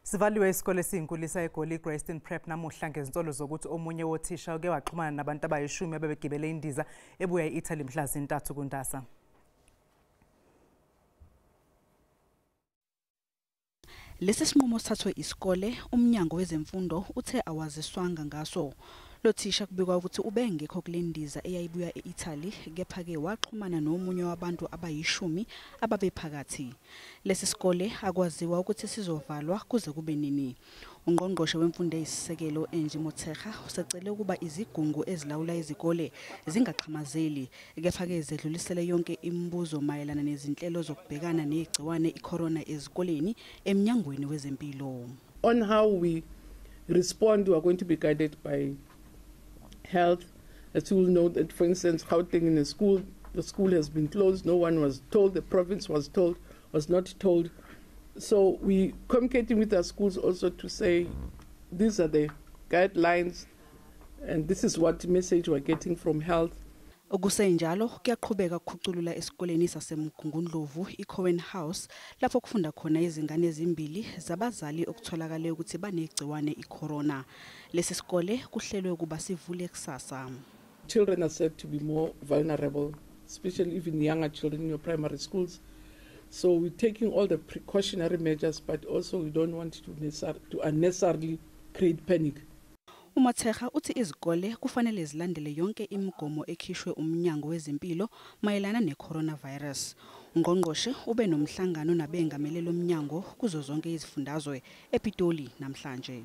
Sivaliwe isikole esiyinkulisa eGoli iGraynston Prep namuhla ngezinsolo zokuthi omunye wothisha uke waxhumana nabantu abayishumi ababegibele indiza ebuya eItaly mhla zintathu kuNdasa. Lesi sinqumo sithathwe isikole umnyango wezemfundo uthe awaziswanga ngaso. Lo thisha kubikwa ukuthi ubengekho kule ndiza eyayibuya eItaly kepha ke waxhumana nomunye wabantu abayishumi ababephakathi. Lesi sikole akwaziwa ukuthi sizovalwa kuze kube nini. Ungqongqoshe wemfundo eyisisekelo Mhla usecele ukuba izigungu ezilawula izikole zingaxhamazeli kepha ke zedlulisele yonke imibuzo mayelana nezinhlelo zokubhekana negciwane icorona ezikoleni emnyangweni wezempilo. On how we respond, we are going to be guided by health. As you will know that, for instance, Gauteng in the school has been closed. No one was told. The province was not told. So we communicating with our schools also to say these are the guidelines and this is what message we're getting from health. Okusenjalo kuyaqhubeka ukukhuculula esikoleni saseMgungundlovu iCowan House lapho kufunda khona izingane ezimbili zabazali okutholakala ukuthi banegciwane icorona. Lesi sikole kuhlelwe ukuba sivule kusasa. Children are said to be more vulnerable, especially even younger children in your primary schools. So we're taking all the precautionary measures, but also we don't want to unnecessarily create panic. Mhla uthi izikole kufanele zilandele yonke imigomo ekhishwe umnyango wezempilo mayelana necoronavirus. Ungqongqoshe ube nomhlangano nabengamele lomnyango kuzo zonke izifundazwe ePitoli namhlanje.